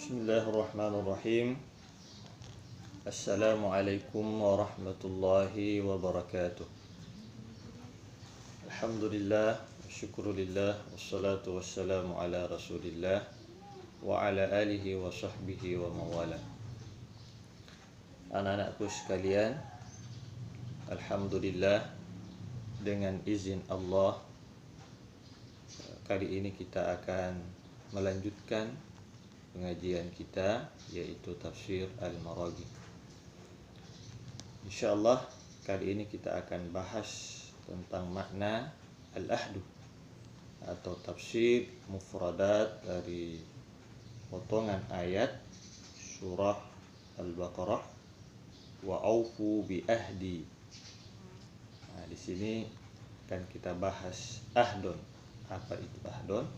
Bismillahirrahmanirrahim. Assalamualaikum warahmatullahi wabarakatuh. Alhamdulillah, syukurillah, wassalatu wassalamu ala rasulillah wa ala alihi wa sahbihi wa mawala. Anak-anakku sekalian, alhamdulillah, dengan izin Allah, kali ini kita akan melanjutkan pengajian kita, yaitu tafsir Al-Maraghi. InsyaAllah kali ini kita akan bahas tentang makna Al-Ahdu atau tafsir mufradat dari potongan ayat surah Al-Baqarah, wa aufu bi ahdi. Nah, di sini kan kita bahas ahdon. Apa itu ahdon?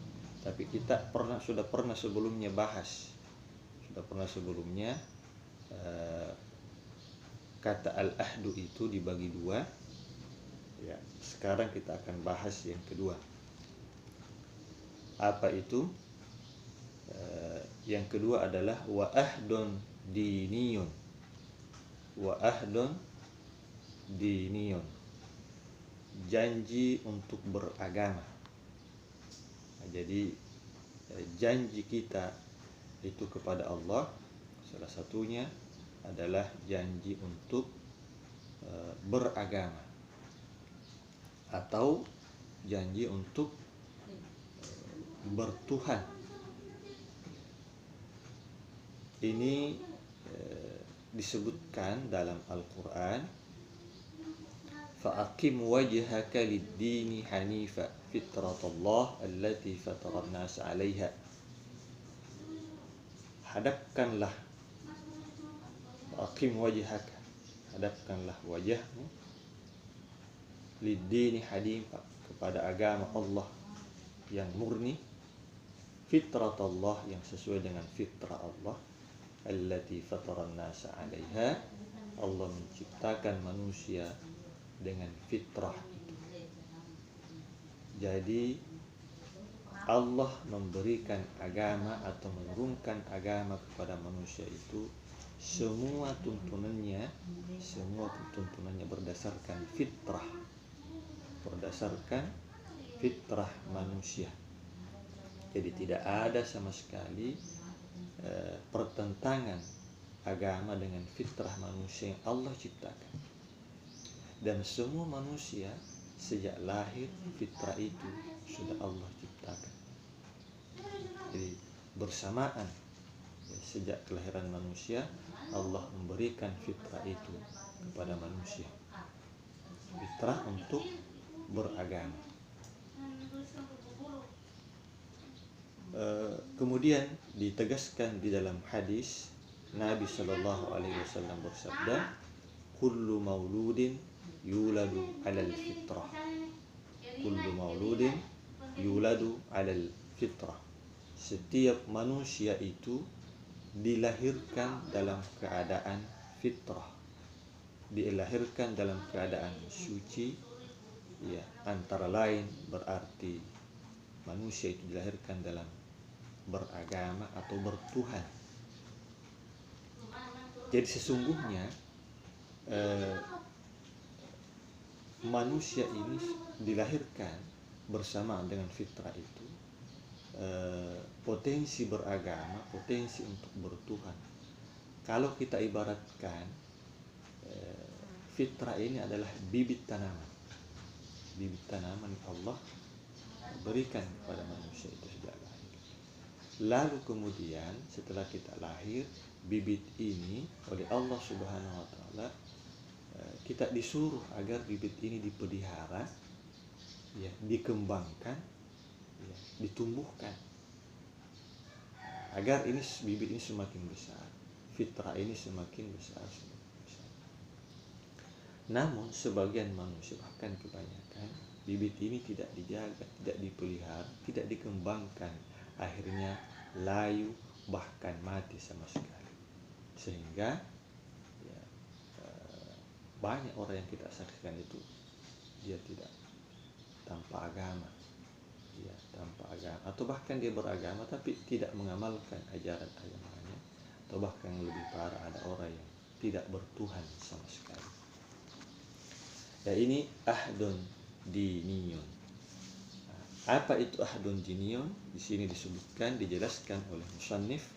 Tapi kita sudah pernah sebelumnya bahas. Kata al-ahdu itu dibagi dua. Ya, sekarang kita akan bahas yang kedua. Apa itu? Yang kedua adalah wa ahdun diniyun. Wa ahdun diniyun. Janji untuk beragama. Jadi janji kita itu kepada Allah salah satunya adalah janji untuk beragama atau janji untuk bertuhan. Ini disebutkan dalam Al-Quran, fa'aqim wajhaka lid-dini hanifa fitratallah allati fataran nas 'alaiha. Hadapkanlah, fa'aqim wajhaka, hadapkanlah wajahmu, lid-dini hanifa, kepada agama Allah yang murni, fitratallah, yang sesuai dengan fitrah Allah, allati fataran nas 'alaiha, Allah menciptakan manusia dengan fitrah itu. Jadi Allah memberikan agama atau menurunkan agama kepada manusia itu semua tuntunannya berdasarkan fitrah manusia. Jadi tidak ada sama sekali pertentangan agama dengan fitrah manusia yang Allah ciptakan. Dan semua manusia sejak lahir fitrah itu sudah Allah ciptakan. Jadi bersamaan sejak kelahiran manusia Allah memberikan fitrah itu kepada manusia. Fitrah untuk beragama. Kemudian ditegaskan di dalam hadis Nabi Shallallahu Alaihi Wasallam bersabda, kullu mauludin yuladu alal fitrah. Kullu mauludin yuladu alal fitrah. Setiap manusia itu dilahirkan dalam keadaan fitrah. Dilahirkan dalam keadaan suci. Ya, antara lain berarti manusia itu dilahirkan dalam beragama atau bertuhan. Jadi sesungguhnya manusia ini dilahirkan bersamaan dengan fitrah itu, potensi beragama, potensi untuk bertuhan. Kalau kita ibaratkan fitrah ini adalah bibit tanaman Allah berikan kepada manusia itu sejak lahir. Lalu kemudian setelah kita lahir, bibit ini oleh Allah Subhanahu wa Ta'ala kita disuruh agar bibit ini dipelihara, ya, dikembangkan, ya, ditumbuhkan, agar bibit ini semakin besar, fitrah ini semakin besar. Namun sebagian manusia, bahkan kebanyakan, bibit ini tidak dijaga, tidak dipelihara, tidak dikembangkan, akhirnya layu, bahkan mati sama sekali. Sehingga banyak orang yang kita saksikan itu dia tidak tanpa agama, ya, tanpa agama, atau bahkan dia beragama tapi tidak mengamalkan ajaran agamanya, atau bahkan lebih parah ada orang yang tidak bertuhan sama sekali. Ya, ini ahdun diniyun. Apa itu ahdun diniyun? Di sini disebutkan, dijelaskan oleh musannif,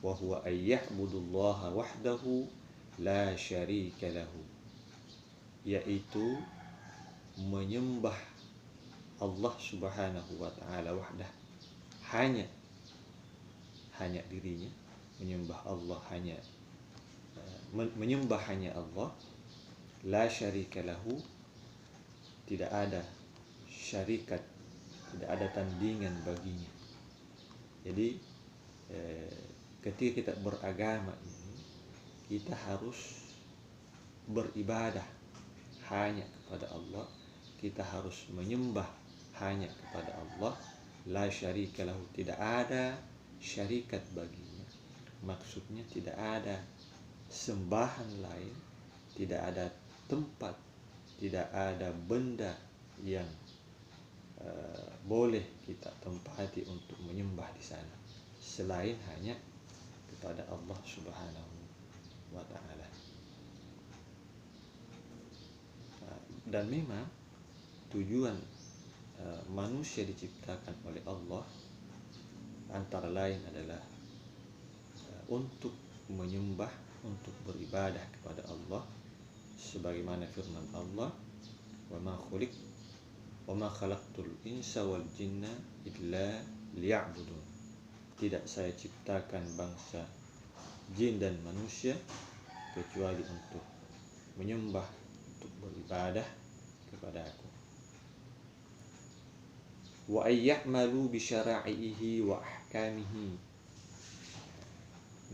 wa huwa ayya'budullaha wahdahu la syarika lahu, yaitu menyembah Allah Subhanahu wa taala wahdah, hanya dirinya, menyembah Allah hanya menyembah hanya Allah, la syarika lahu, tidak ada syarikat, tidak ada tandingan baginya. Jadi ketika kita beragama ini, kita harus beribadah hanya kepada Allah, kita harus menyembah hanya kepada Allah, la syarika lahu, tidak ada syarikat baginya. Maksudnya tidak ada sembahan lain, tidak ada tempat, tidak ada benda yang boleh kita tempati untuk menyembah di sana selain hanya kepada Allah Subhanahu wa taala. Dan memang tujuan manusia diciptakan oleh Allah antara lain adalah untuk menyembah, untuk beribadah kepada Allah, sebagaimana firman Allah, wa ma khalaqtul insa wal jinna illa liya'budun. Tidak saya ciptakan bangsa jin dan manusia kecuali untuk menyembah, untuk beribadah kepada Aku. Wa ayya'malu bi syara'ihi wa ahkamihi.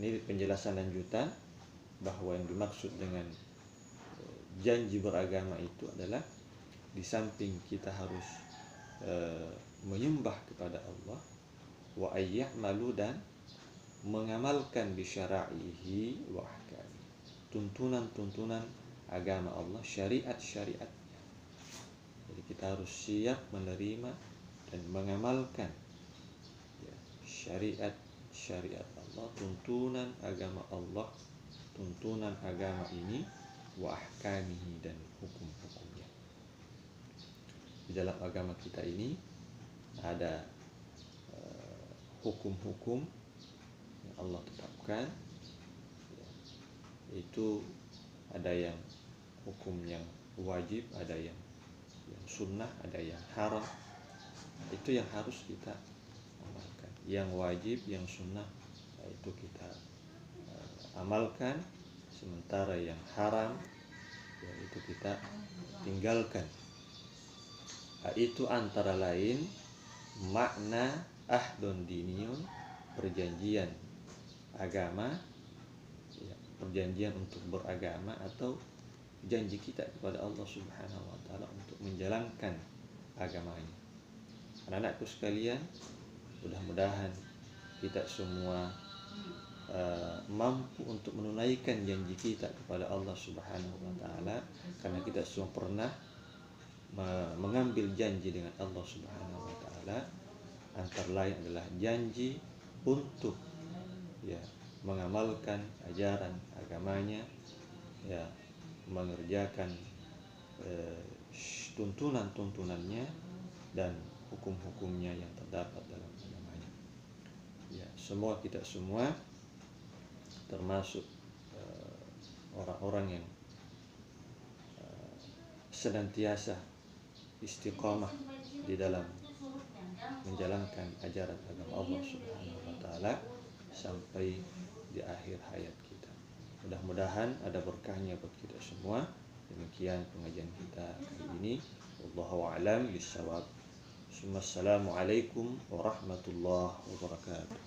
Ini penjelasan lanjutan bahwa yang dimaksud dengan janji beragama itu adalah di samping kita harus menyembah kepada Allah, wa ayya'malu, dan mengamalkan bi syara'ihi wa ahkamihi, tuntunan-tuntunan agama Allah, syariat-syariatnya. Jadi kita harus siap menerima dan mengamalkan syariat Allah, tuntunan agama Allah, tuntunan agama ini, wa ahkamihi, dan hukum-hukumnya. Di dalam agama kita ini ada hukum-hukum yang Allah tetapkan, itu ada yang hukum yang wajib, ada yang sunnah, ada yang haram. Itu yang harus kita amalkan. Yang wajib, yang sunnah, itu kita amalkan. Sementara yang haram, itu kita tinggalkan. Itu antara lain makna ahdun diniyun, perjanjian agama, perjanjian untuk beragama, atau janji kita kepada Allah Subhanahu wa taala untuk menjalankan agamanya. Anak-anakku sekalian, mudah-mudahan kita semua mampu untuk menunaikan janji kita kepada Allah Subhanahu wa taala, karena kita semua pernah mengambil janji dengan Allah Subhanahu wa taala. Antara lain adalah janji untuk mengamalkan ajaran agamanya, mengerjakan tuntunan-tuntunannya dan hukum-hukumnya yang terdapat dalam agamanya. Semua kita semua termasuk orang-orang yang senantiasa istiqamah di dalam menjalankan ajaran agama Allah Subhanahu wa taala sampai di akhir hayat kita. Mudah-mudahan ada berkahnya buat kita semua. Demikian pengajian kita kali ini. Wallahu a'lam bishawab. Assalamualaikum warahmatullahi wabarakatuh.